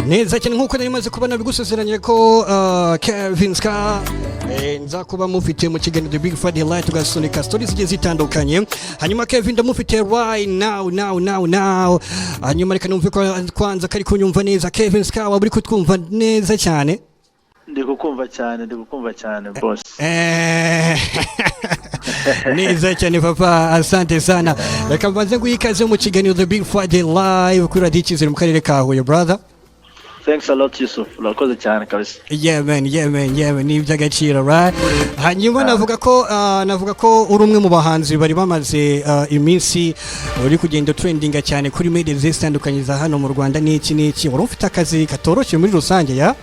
neza cyane nkuko nari maze kubona bigusezeranye ko Kevin Ska nza kuba mufite mu kiganiro The Big Friday Light tugasunika stories zigiye zitandukanye. Hanyuma Kevin ndamufite right now hanyuma reka numve ko kwanza kari kunyumva neza. Kevin Ska waburi kutwumva neza cyane? Ndikukumva cyane boss. Neza cyane papa, asante sana. Reka mbanze nguyikaze mu kiganiro The Big Friday Live kuri Radio Kizere mu karere ka Huye brother. Thanks a lot Yusuf. Urakoze cyane kabisa. Yeah man, ni iby'agaciro right. Hanyuma navuga ko uri umwe mu bahanzi bari bamaze iminsi uri kugenda trendinga cyane kuri media zitandukanye za hano mu Rwanda n'iki. Wari ufite akazi katoroshye muri rusange ya?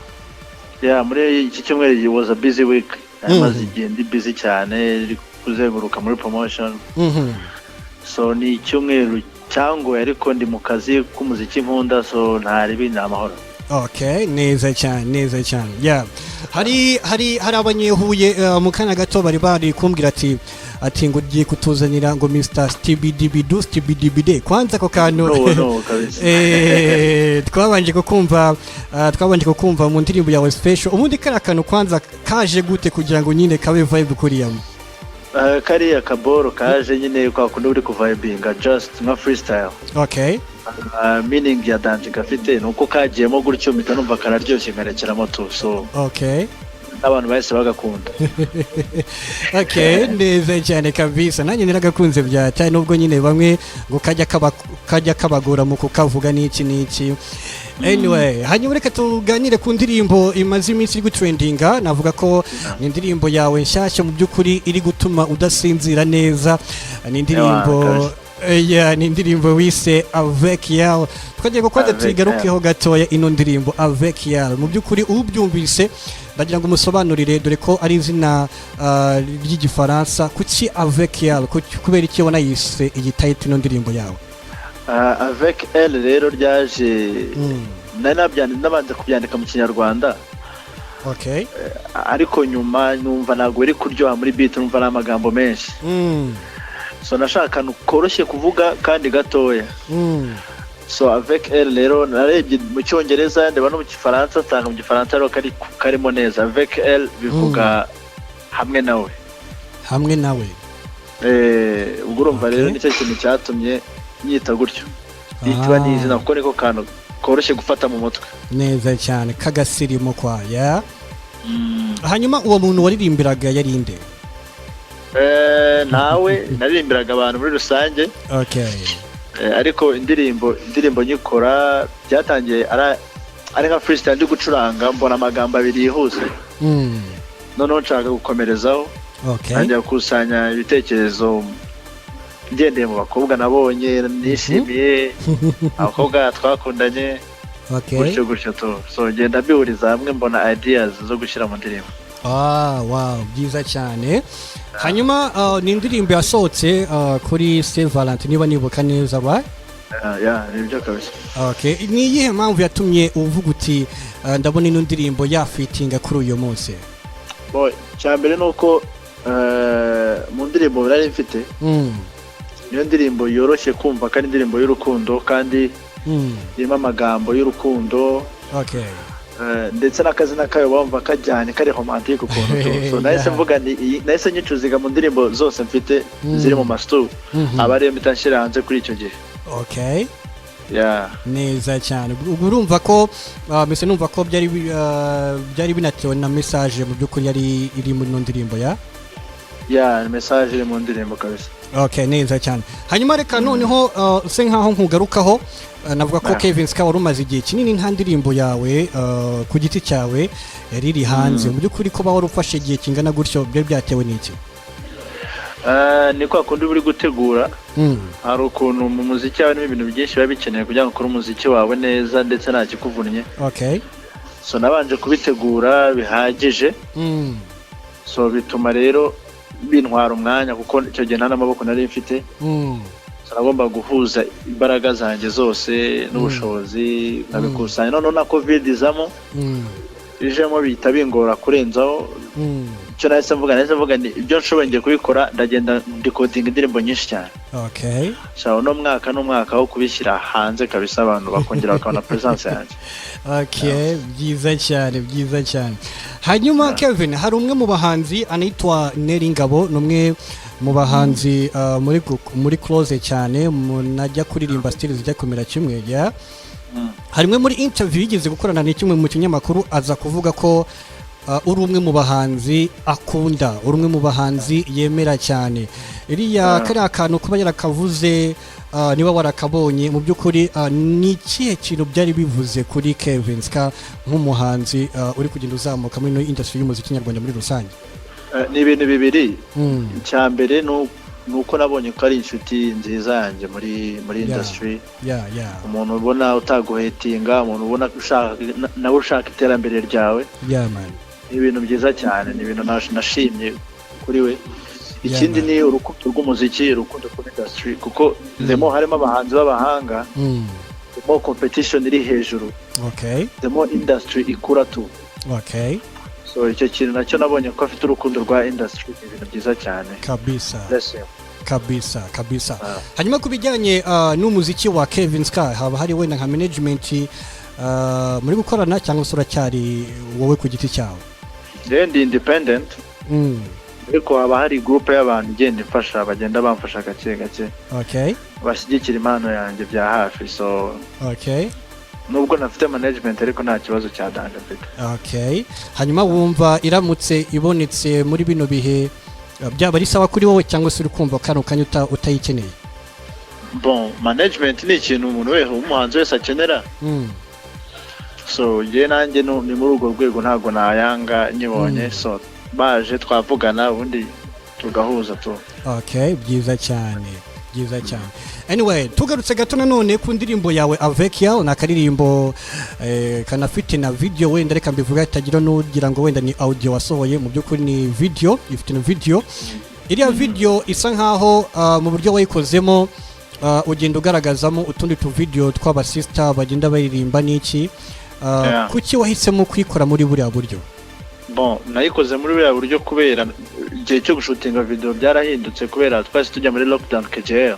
Yeah, muri iki cyumweru it was a busy week. Amaze igihe ndi busy cyane kuzenguruka muri promotion. So ni cyumweru cyango ariko ndi mu kazi k'umuziki nkunda so ntari bindi amahoro. Okay, neza cyane. Yeah. Hari abanyehuye mu kana gato bari kumbwira ati ngo ugiye kutuzanira ngo Mr. Stibidibide kwanza ko kantu no twabanje kukumva mu ndirimbo yawe special. Ubundi kara kantu kwanza kaje gute kugira ngo nyine kabe vibe kuriyamo? Kariya kaboro kaje nyine kwa kundi uri kuvibinga just nka freestyle. Okay. Meaning ya dance gafite nuko kagiyemo gutyo mpita numva kararyoshye ngarekeramo tu so. Okay. Abantu bahise bagakunda. Okay, neza cyane kabisa. Nanjye niragakunze bya cyane nubwo nyine bamwe ngo kajya kabagora mu kukavuga n'iki. Anyway, hanyuma reka tuganire ku ndirimbo imaze iminsi iri gutrendinga. Navuga ko ni indirimbo yawe nshyashya mu by'ukuri iri gutuma udasinzira neza. Ni indirimbo wise Avec Elle. Twagiye gukora tuyigarukeho gatoya ino ndirimbo Avec Elle. Mu by'ukuri ubyumvise ndagira ngo umusobanurire dore ko ari izina ry'igifaransa. Kuki Avec Elle? Kubera iki wona yise iyi title ino ndirimbo yawe? Avec Elle rero ryaje nabanze kubyandika mu Kinyarwanda. Okay. Ariko nyuma numva nagwe iri kuryoha muri beat numva n'amagambo menshi. So nashaka koroshye kuvuga kandi gatoya. So Avec Elle rero narebye mu Cyongereza ndeba no mu Gifaransa cyangwa mu Gifaransa rero karimo neza. Avec Elle bivuga hamwe nawe. Ubwo urumva rero nicyo kintu cyatumye nyita gutyo. Yitwa n'izina kuko niko kantu koroshye gufata mu mutwe. Neza cyane kagasirimo kwa ya. Hanyuma uwo muntu waririmbiraga yari inde? Nawe naririmbiraga abantu muri rusange. Okay. Ariko indirimbo nyikora byatangiye ari nka freestyle ndi gucuranga mbona amagambo abiri yihuse. Noneho nshaka gukomerezaho. Okay. Njya kusanya ibitekerezo ngendeye mu bakobwa nabonye nishimiye abakobwa twakundanye. Okay. Gutyo to so ngenda bihuriza hamwe mbona ideas zo gushyira mu ndirimbo. Wow, byiza cyane. Hanyuma ni indirimbo yasohotse kuri Saint Valentin niba nibuka neza right? Nibyo kabisa. Okay, ni iyihe mpamvu yatumye uvuga uti ndabona ino ndirimbo yafitinga kuri uyu munsi? Boy, cyambere nuko mu ndirimbo nari mfite niyo ndirimbo yoroshye kumva kandi indirimbo y'urukundo kandi irimo amagambo y'urukundo. Okay. Ndetse n'akazina kayo bumva kajyanye kari romantique ukuntu so nahise nyicuziga mu ndirimbo zose mfite ziri mu mastu abari mitanshyira hanze kuri icyo gihe. Okay. Yeah. Neza cyane. Urumva ko mbese numva ko byari binatewe na message mu by'ukuri yari iri mu ndirimbo ya? Yeah, message iri mu ndirimbo kabisa. Okay, neza cyane. Hanyuma reka noneho se nkaho nkugarukaho navuga ko Kevin Ska wari umaze igihe kinini nta ndirimbo yawe ku giti cyawe yari iri hanze. Mu by'ukuri ko wari ufashe igihe kingana gutyo byo byatewe n'iki? Ni kwa kundi uri gutegura. Hari ukuntu mu muziki wawe n'ibintu byinshi biba bikeneye kugira ngo ukore umuziki wawe neza ndetse nta kikuvunnye. Okay. So nabanje kubitegura bihagije. So bituma rero bintwara umwanya kuko icyo gihe nta n'amaboko nari mfite. Nagomba guhuza imbaraga zanjye zose n'ubushobozi nabikusanya. None na covid izamo ijemo bihita bingora kurenzaho icyo nahise mvuga ni ibyo nshoboye ngiye kubikora ndagenda ndikodinga indirimbo nyinshi cyane. Okay. So n'umwaka wo kubishyira hanze kabisa abantu bakongera bakabona presence yanjye. Okay, byiza cyane. Hanyuma Kevin, hari umwe mu bahanzi anitwa Nelyngabo, numwe mu bahanzi muri close cyane najya kuririmba style zijya kumera kimwe ya. Harimwe muri interview yigeze gukorana n'ikimwe mu kinyamakuru aza kuvuga ko uri umwe mu bahanzi akunda, uri umwe mu bahanzi yemera cyane. Iriya kariya kantu kuba yarakavuze niba warakabonye mu by'ukuri ni ikihe kintu byari bivuze kuri Kevin Ska nk'umuhanzi uri kugenda uzamuka muri ino industry y'umuziki nyarwanda muri rusange? Ni ibintu bibiri. Icya mbere nuko nabonye ko ari inshuti nziza yanjye muri industry. Umuntu ubona utaguhetinga, umuntu ubona nawe ushaka iterambere ryawe. Ni ibintu byiza cyane, ni ibintu nashimye kuri we. Ikindi ni urukundo rw'umuziki, urukundo kuri industry, kuko demo harimo abahanzi b'abahanga, demo competition iri hejuru, demo industry ikura tu. So icyo kintu nacyo nabonye ko afite urukundo rwa industry, ibintu byiza cyane kabisa. Hanyuma kubijyanye n'umuziki wa Kevin Ska, haba hari wenda nka management muri gukorana cyangwa se uracyari wowe ku giti cyawe? Ndi independent. Ariko haba hari group y'abantu igenda ifasha, bagenda bamfasha gake bashyigikira impano yanjye bya hafi. So nubwo nafite management ariko nta kibazo cya danga mfite. Hanyuma wumva iramutse ibonetse muri bino bihe byaba ari sawa kuri wowe cyangwa se uri kumva kano kanya utayikeneye? Bon, management ni ikintu umuntu wese umuhanzi wese akenera. So nanjye ni muri urwo rwego ntago nayanga nyibonye. So baje twavugana ubundi tugahuza tu. Byiza cyane. Anyway, tugarutse gato nanone ku ndirimbo yawe Avec yawe, nakaririmbo kanafite na video, wenda reka mbivuga itagira nugira ngo wenda ni audio wasohoye, mu by'ukuri ni video, ifite na video. Iriya video isa nkaho mu buryo wayikozemo ugenda ugaragazamo utundi tu video tw'aba sister bagenda baririmba n'iki. Kuki wahisemo kwikora muri buriya buryo? Bon, nayikoze muri buriya buryo kubera igihe cyo gushutinga video byarahindutse kubera twese tujya muri lockdown KJL.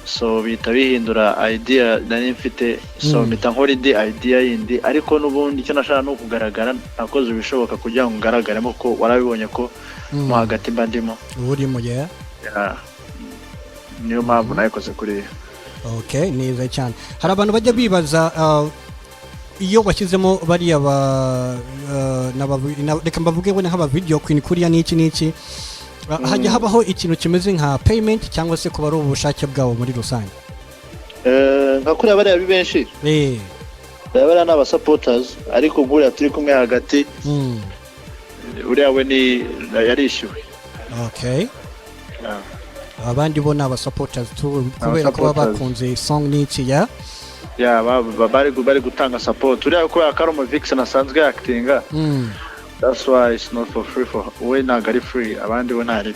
So bita bihindura idea nari mfite, so mpita nkora indi idea yindi, ariko n'ubundi icyo nashaka no kugaragara nakoze ibishoboka kugira ngo ngaragaremo ko warabibonye ko mu hagati mbandimo urimo. Niyo mpamvu nayikoze kuri. Neza cyane. Hari abantu bajya bibaza iyo washyizemo bariya reka mbavuge wenda nk'aba video queen kuriya n'iki hajya habaho ikintu kimeze nka payment cyangwa se kuba ari ubushake bwabo muri rusange? Nka kuriya bariya benshi bariya ni aba supporters, ariko nguriya turi kumwe hagati uriya we ni yarishyuwe. Abandi bo ni aba supporters kubera ko bakunze song n'iki bari gutanga support. Uriya ko akaromo Vixen asanzwe actinga. That's why it's not for free for we nagari free, abandi bo ntari.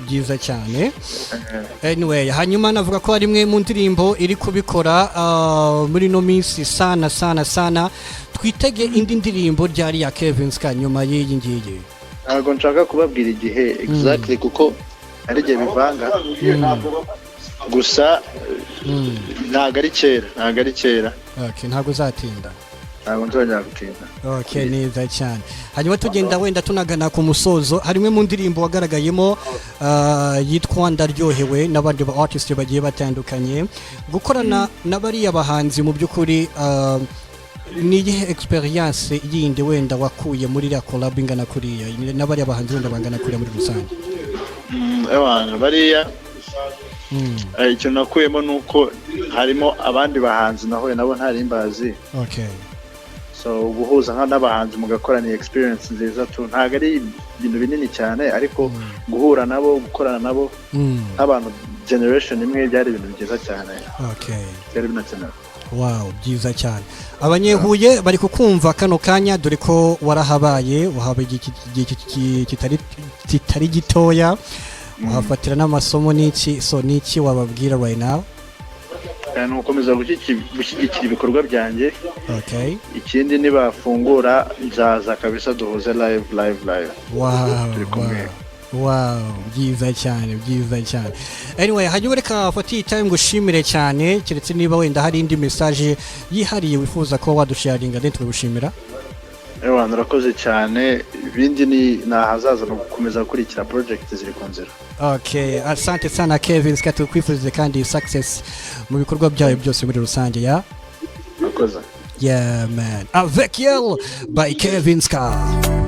Byiza cyane. Anyway, hanyuma navuga ko ari imwe mu ndirimbo iri kubikora muri no minsi sana. Twitege indi ndirimbo ryari ya Kevin Ska nyuma y'iyi ngiyi? Ntabwo nshaka kubabwira igihe exactly kuko ari gihe bivanga. Gusa ntabwo ari kera. Ntabwo uzatinda. Ntabwo nzongera gutinda. Neza cyane. Hanyuma tugenda wenda tunagana ku musozo, harimwe mu ndirimbo wagaragayemo yitwa Ndaryohewe n'abandi ba artist bagiye batandukanye. Gukorana n'abariya bahanzi mu by'ukuri ni iyihe experience yindi wenda wakuye muri ya collab ingana kuriya n'abariya bahanzi wenda bangana kuriya muri rusange? Bariya icyo nakuyemo nuko harimo abandi bahanzi naho nabo ntari mbazi. So guhuza n'abahanzi mugakorana experience nziza tu, ntago ari ibintu binini cyane, ariko guhura nabo, gukorana nabo nk'abantu generation imwe byari ibintu byiza cyane. Byari binakenewe. Byiza cyane. Abanyehuye bari kukumva kano kanya, dore ko warahabaye, wahabaye igihe kitari gitoya, uhafatira n'amasomo n'iki, so n'iki wababwira right now? kandi ukomeza gushyigikira ibikorwa byanjye. Okay. Ikindi nibafungura nzaza kabisa duhuze live. Wow, byiza cyane. Anyway, hanyuma reka fati time gushimire cyane, kiretse niba wenda hari indi message yihariye wifuza ko wadusharinga ndetse gushimira. Narakoze cyane, ibindi ni nahazaza no gukomeza gukurikira project ziri ku nzira. Okay, asante sana Kevin, tukwifuze kandi success mu bikorwa byawe byose muri rusange ya. Nakoze. Yeah man. Avec elle by Kevin Ska.